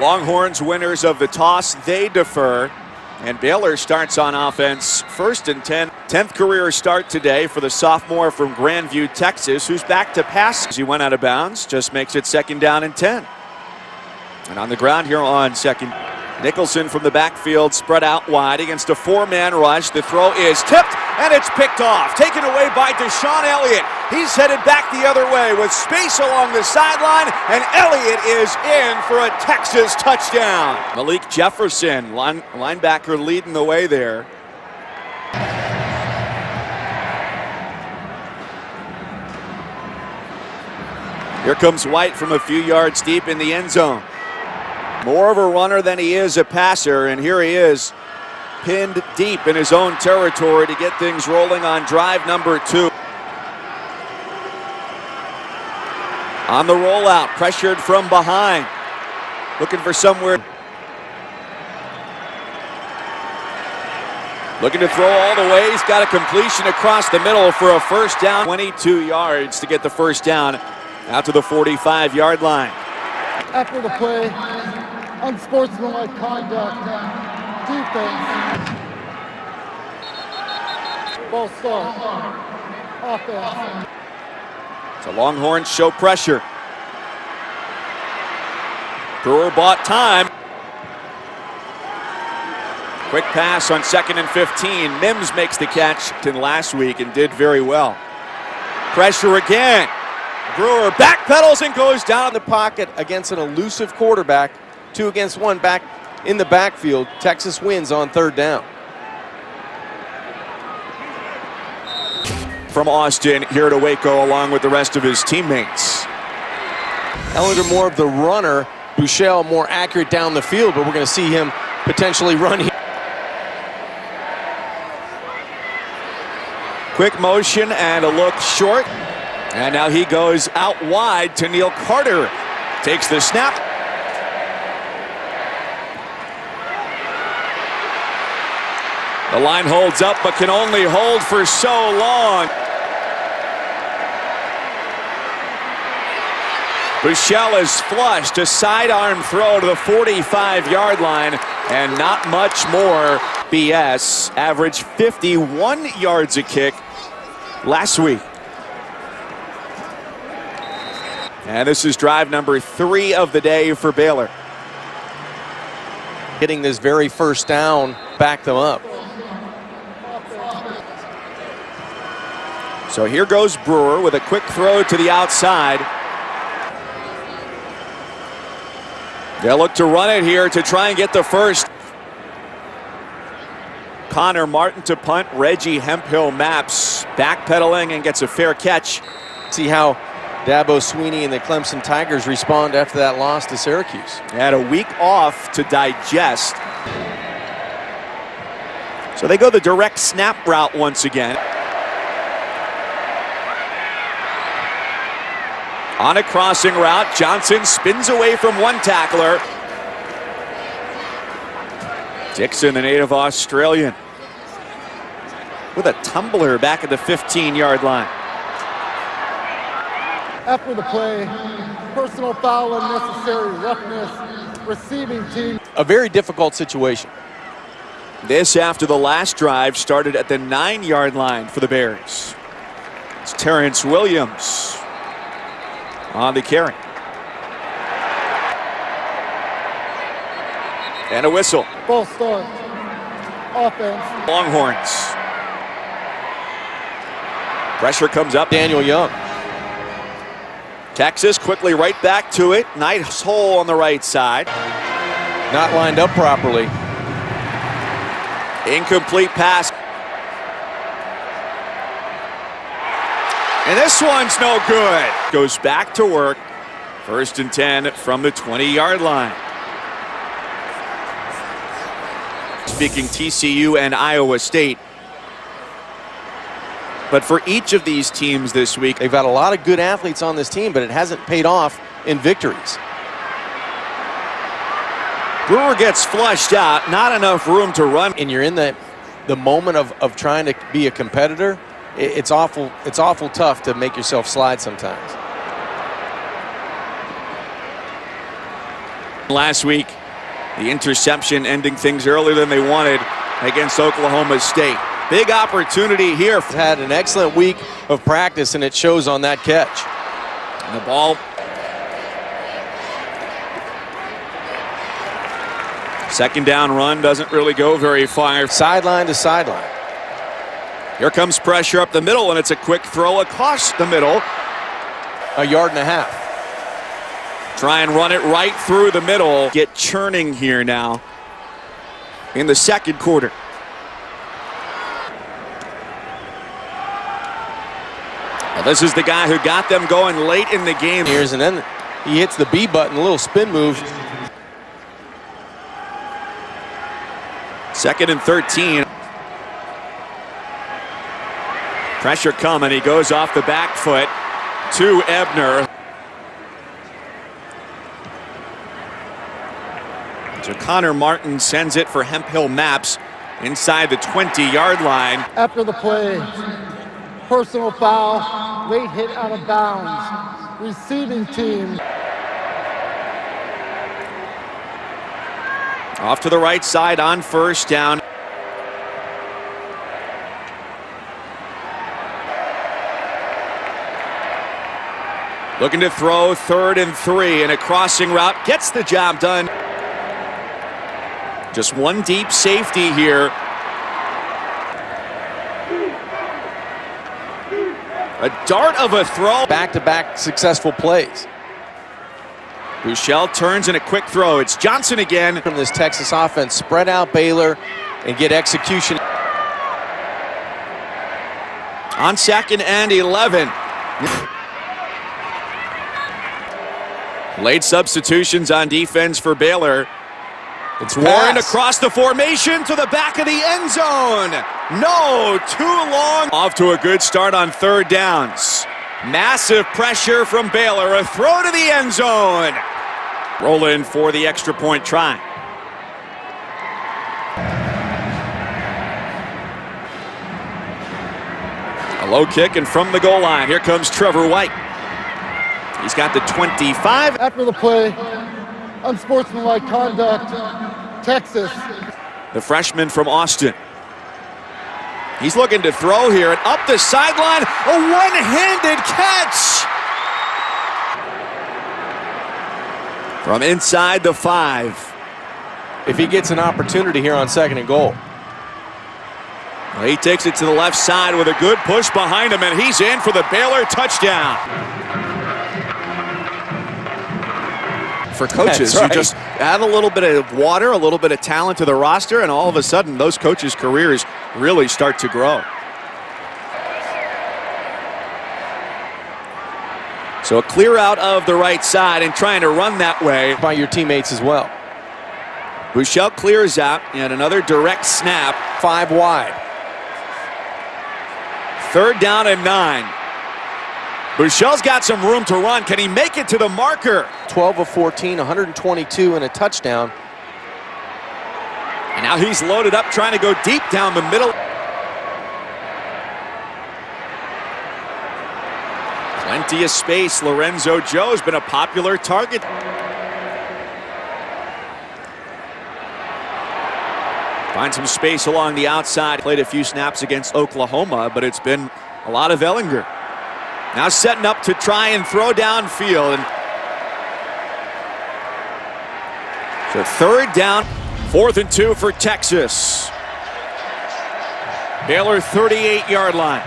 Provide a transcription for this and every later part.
Longhorns winners of the toss, they defer. And Baylor starts on offense, 1st and 10. 10th career start today for the sophomore from Grandview, Texas, who's back to pass as he went out of bounds. Just makes it 2nd down and 10. And on the ground here on 2nd, Nicholson from the backfield spread out wide against a 4-man rush. The throw is tipped and it's picked off. Taken away by Deshaun Elliott. He's headed back the other way with space along the sideline, and Elliott is in for a Texas touchdown. Malik Jefferson, linebacker, leading the way there. Here comes White from a few yards deep in the end zone. More of a runner than he is a passer, and here he is, pinned deep in his own territory to get things rolling on drive number 2. On the rollout, pressured from behind, looking for somewhere. Looking to throw all the way. He's got a completion across the middle for a 1st down. 22 yards to get the 1st down out to the 45-yard line. After the play, unsportsmanlike conduct, defense, ball start, offense. So Longhorns show pressure. Brewer bought time. Quick pass on 2nd and 15. Mims makes the catch last week and did very well. Pressure again. Brewer backpedals and goes down in the pocket against an elusive quarterback. 2 against 1 back in the backfield. Texas wins on 3rd down. From Austin here to Waco along with the rest of his teammates. Ellinger more of the runner. Buechele more accurate down the field, but we're going to see him potentially run here. Quick motion and a look short. And now he goes out wide to Neal Carter. Takes the snap. The line holds up but can only hold for so long. Buechele is flushed, a sidearm throw to the 45-yard line, and not much more. BS averaged 51 yards a kick last week. And this is drive number 3 of the day for Baylor. Getting this very 1st down, back them up. So here goes Brewer with a quick throw to the outside. They'll look to run it here to try and get the 1st. Connor Martin to punt. Reggie Hemphill maps, backpedaling and gets a fair catch. See how Dabo Sweeney and the Clemson Tigers respond after that loss to Syracuse. Had a week off to digest. So they go the direct snap route once again. On a crossing route, Johnson spins away from one tackler. Dixon, the native Australian, with a tumbler back at the 15-yard line. After the play, personal foul, unnecessary roughness, receiving team. A very difficult situation. This after the last drive started at the 9-yard line for the Bears. It's Terrence Williams on the carry. And a whistle. Ball start, offense. Longhorns. Pressure comes up. Daniel Young. Texas quickly right back to it. Nice hole on the right side. Not lined up properly. Incomplete pass. And this one's no good. Goes back to work. 1st and 10 from the 20-yard line. Speaking TCU and Iowa State. But for each of these teams this week, they've got a lot of good athletes on this team, but it hasn't paid off in victories. Brewer gets flushed out, not enough room to run. And you're in the moment of trying to be a competitor. It's awful tough to make yourself slide sometimes. Last week, the interception ending things earlier than they wanted against Oklahoma State. Big opportunity here. Had an excellent week of practice, and it shows on that catch. And the ball. Second down run doesn't really go very far. Sideline to sideline. Here comes pressure up the middle, and it's a quick throw across the middle. 1.5 yards. Try and run it right through the middle. Get churning here now in the second quarter. Well, this is the guy who got them going late in the game. And then he hits the B button, a little spin move. 2nd and 13. Pressure coming. He goes off the back foot to Ebner. So Connor Martin sends it for Hemphill Maps inside the 20-yard line. After the play, personal foul, late hit out of bounds. Receiving team. Off to the right side on first down. Looking to throw 3rd and 3, and a crossing route gets the job done. Just one deep safety here. A dart of a throw. Back-to-back successful plays. Buechele turns in a quick throw. It's Johnson again. From this Texas offense, spread out Baylor and get execution. On 2nd and 11. Late substitutions on defense for Baylor. It's Warren across the formation to the back of the end zone. No, too long. Off to a good start on 3rd downs. Massive pressure from Baylor. A throw to the end zone. Roll in for the extra point try. A low kick and from the goal line. Here comes Trevor White. He's got the 25. After the play, unsportsmanlike conduct, Texas. The freshman from Austin. He's looking to throw here and up the sideline. A one-handed catch. From inside the 5. If he gets an opportunity here on 2nd and goal. Well, he takes it to the left side with a good push behind him, and he's in for the Baylor touchdown. For coaches who just add a little bit of water, a little bit of talent to the roster, and all of a sudden those coaches' careers really start to grow. So a clear out of the right side and trying to run that way. By your teammates as well. Buechele clears out and another direct snap. 5 wide. 3rd down and 9. Buechele's got some room to run. Can he make it to the marker? 12 of 14, 122 and a touchdown. And now he's loaded up trying to go deep down the middle. Plenty of space. Lorenzo Joe's been a popular target. Find some space along the outside. Played a few snaps against Oklahoma, but it's been a lot of Ellinger. Now setting up to try and throw downfield. So 3rd down, 4th and 2 for Texas. Baylor 38-yard line.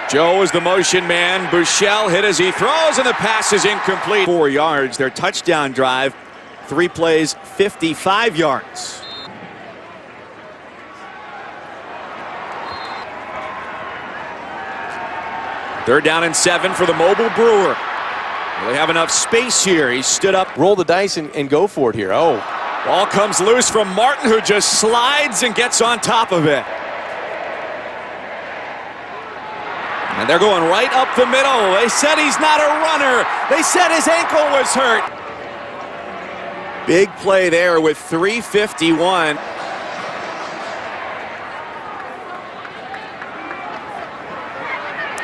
Joe is the motion man. Buechele hit as he throws, and the pass is incomplete. 4 yards. Their touchdown drive, 3 plays, 55 yards. Third down and 7 for the mobile Brewer. Will they have enough space here? He stood up. Roll the dice and go for it here. Oh. Ball comes loose from Martin, who just slides and gets on top of it. And they're going right up the middle. They said he's not a runner. They said his ankle was hurt. Big play there with 3:51.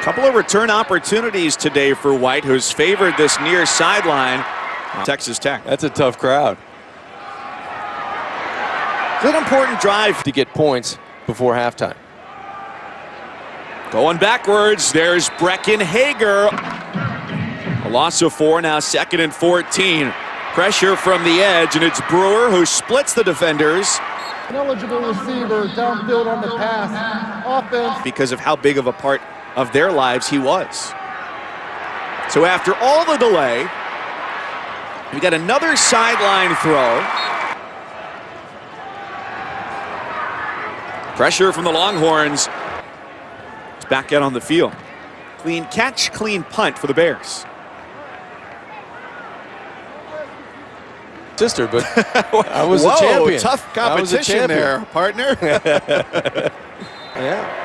Couple of return opportunities today for White, who's favored this near sideline. Texas Tech. That's a tough crowd. It's an important drive To get points before halftime. going backwards. There's Brecken Hager. A loss of 4, now 2nd and 14. Pressure from the edge, and it's Brewer who splits the defenders. An eligible receiver downfield on the pass. Offense. Because of how big of a part of their lives he was. So after all the delay, we got another sideline throw. Pressure from the Longhorns. It's back out on the field. Clean catch, clean punt for the Bears. Sister, but I was a champion. Tough I was a competition champion. there, partner. Yeah.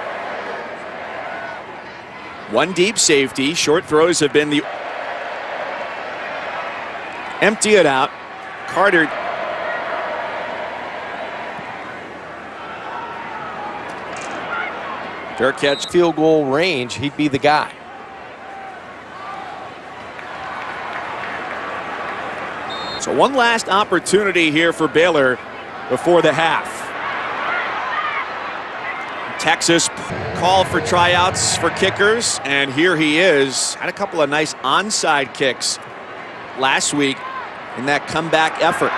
One deep safety. Short throws have been the empty it out. Carter. Fair catch. Field goal range, he'd be the guy. So one last opportunity here for Baylor before the half. Texas called for tryouts for kickers, and here he is. Had a couple of nice onside kicks last week in that comeback effort.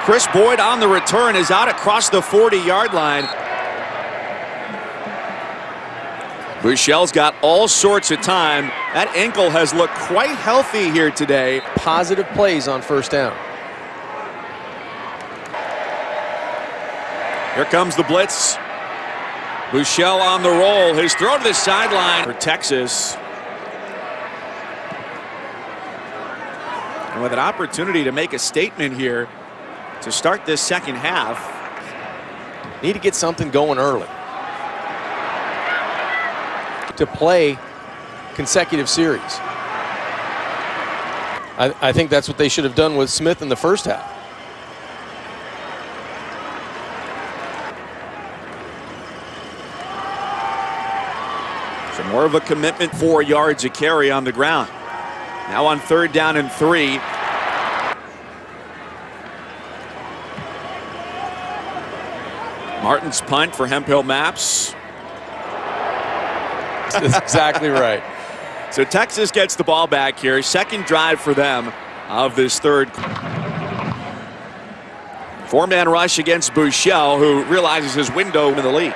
Chris Boyd on the return is out across the 40-yard line. Buechele's got all sorts of time. That ankle has looked quite healthy here today. Positive plays on first down. Here comes the blitz. Buechele on the roll. His throw to the sideline for Texas. And with an opportunity to make a statement here to start this second half. Need to get something going early to play consecutive series. I think that's what they should have done with Smith in the first half. So more of a commitment, 4 yards a carry on the ground. Now on 3rd down and 3. Martin's punt for Hemphill Maps. That's exactly right. So Texas gets the ball back here. Second drive for them of this third. 4-man rush against Buechele, who realizes his window in the league.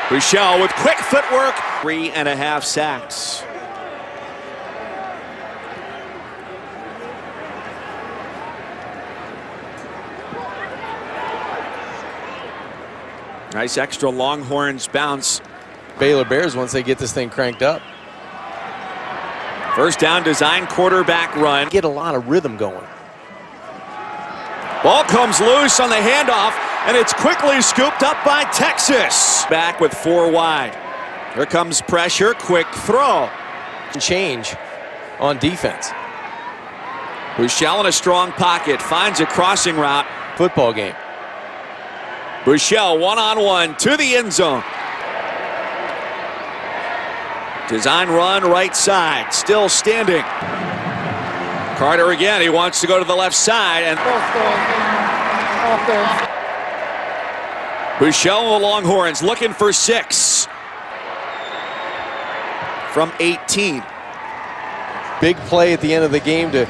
Buechele with quick footwork. 3.5 sacks. Nice extra Longhorns bounce. Baylor Bears once they get this thing cranked up. First down design, quarterback run. Get a lot of rhythm going. Ball comes loose on the handoff, and it's quickly scooped up by Texas. Back with 4 wide. Here comes pressure, quick throw. Change on defense. Buechele in a strong pocket, finds a crossing route. Football game. Buechele one-on-one to the end zone. Design run right side, still standing. Carter again, he wants to go to the left side. And Offense. Buechele and the Longhorns looking for 6 from 18. Big play at the end of the game to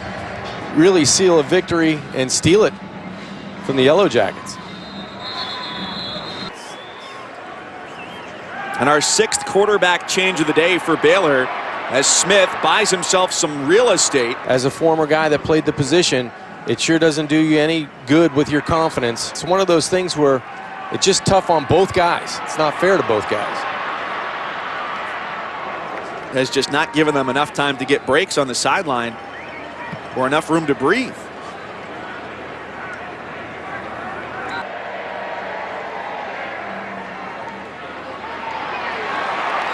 really seal a victory and steal it from the Yellow Jackets. And our 6th quarterback change of the day for Baylor as Smith buys himself some real estate. As a former guy that played the position, it sure doesn't do you any good with your confidence. It's one of those things where it's just tough on both guys. It's not fair to both guys. Has just not given them enough time to get breaks on the sideline or enough room to breathe.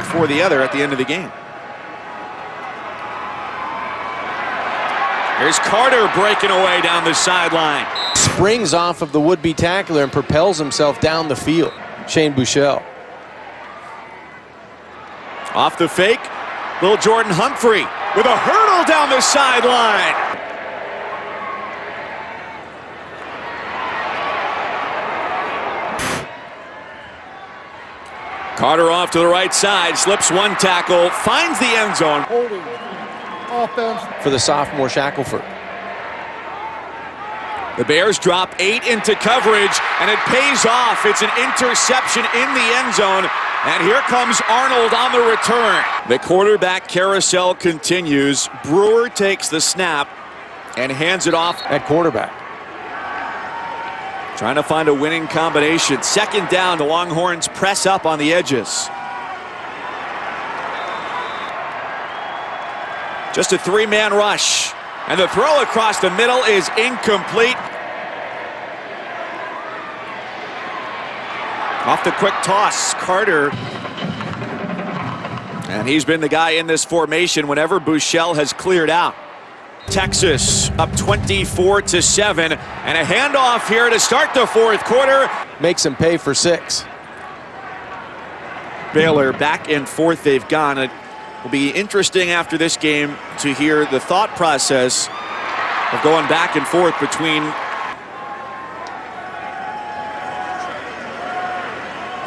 For the other at the end of the game. Here's Carter breaking away down the sideline. Springs off of the would-be tackler and propels himself down the field. Shane Buechele. Off the fake, Lil Jordan Humphrey with a hurdle down the sideline. Carter off to the right side, slips one tackle, finds the end zone. Holding offense For the sophomore Shackelford. The Bears drop 8 into coverage, and it pays off. It's an interception in the end zone, and here comes Arnold on the return. The quarterback carousel continues. Brewer takes the snap and hands it off At quarterback. Trying to find a winning combination. Second down, the Longhorns press up on the edges. Just a 3-man rush. And the throw across the middle is incomplete. Off the quick toss, Carter. And he's been the guy in this formation whenever Buechele has cleared out. Texas up 24-7, and a handoff here to start the fourth quarter. Makes him pay for 6. Baylor back and forth they've gone. It will be interesting after this game to hear the thought process of going back and forth between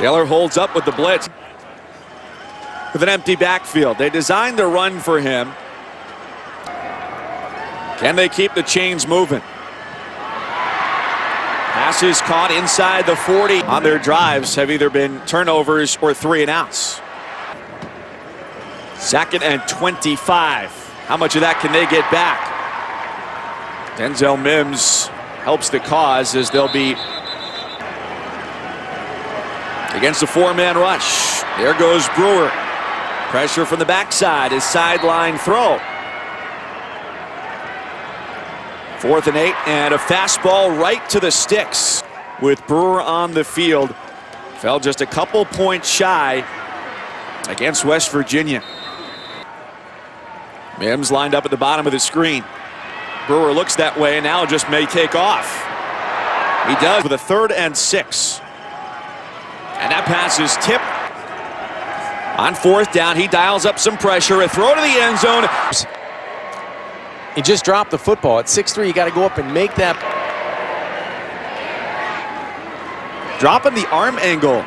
Baylor holds up with the blitz with an empty backfield. They designed the run for him. Can they keep the chains moving? Passes caught inside the 40 on their drives have either been turnovers or 3-and-outs. 2nd and 25. How much of that can they get back? Denzel Mims helps the cause as they'll be against a 4-man rush. There goes Brewer. Pressure from the backside. His sideline throw. 4th and 8, and a fastball right to the sticks with Brewer on the field. Fell just a couple points shy against West Virginia. Mims lined up at the bottom of the screen. Brewer looks that way and now just may take off. He does with a 3rd and 6. And that pass is tipped. On 4th down, he dials up some pressure. A throw to the end zone. He just dropped the football. At 6'3", you got to go up and make that. Dropping the arm angle.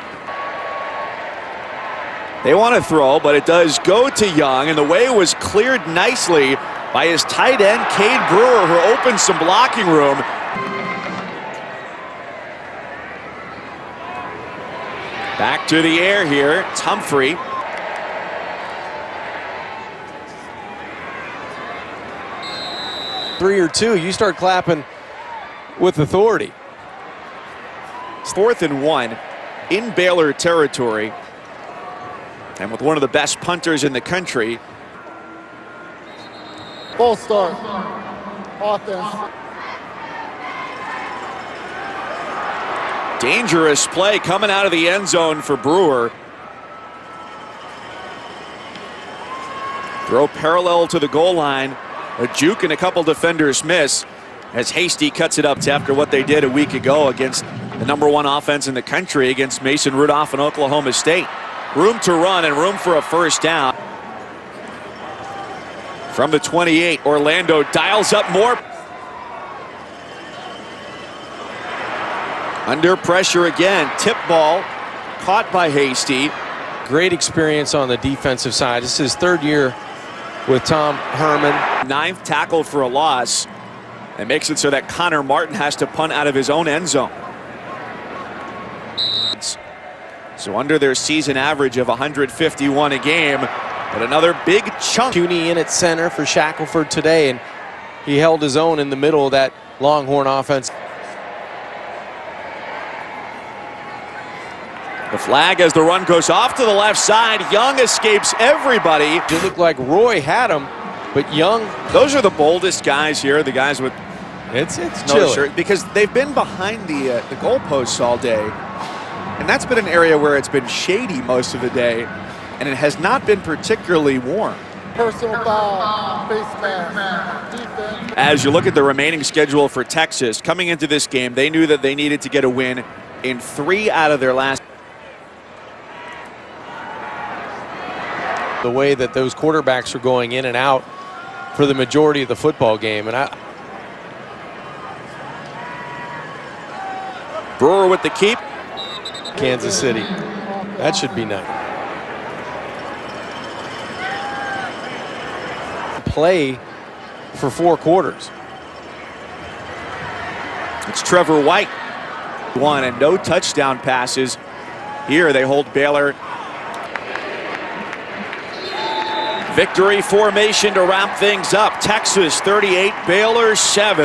They want to throw, but it does go to Young, and the way was cleared nicely by his tight end, Cade Brewer, who opened some blocking room. Back to the air here. It's Humphrey. Three or two, you start clapping with authority. It's 4th and 1 in Baylor territory, and with one of the best punters in the country. Full start. Offense. Dangerous play coming out of the end zone for Brewer. Throw parallel to the goal line. A juke and a couple defenders miss as Hasty cuts it up after what they did a week ago against the #1 offense in the country against Mason Rudolph and Oklahoma State. Room to run and room for a 1st down. From the 28, Orlando dials up more. Under pressure again. Tip ball caught by Hasty. Great experience on the defensive side. This is his 3rd year with Tom Herman. 9th tackle for a loss. It makes it so that Connor Martin has to punt out of his own end zone. So under their season average of 151 a game, but another big chunk. CUNY in at center for Shackelford today, and he held his own in the middle of that Longhorn offense. The flag as the run goes off to the left side. Young escapes everybody. It looked like Roy had him, but Young. Those are the boldest guys here, the guys with It's no chilly. shirt, because they've been behind the goalposts all day. And that's been an area where it's been shady most of the day, and it has not been particularly warm. Personal foul. Face mask. Defense. As you look at the remaining schedule for Texas, coming into this game, they knew that they needed to get a win in 3 out of their last. The way that those quarterbacks are going in and out for the majority of the football game. And Brewer with the keep. Kansas City. That should be nice. Play for 4 quarters. It's Trevor White. One and no touchdown passes. Here they hold Baylor. Victory formation to wrap things up. Texas 38, Baylor 7.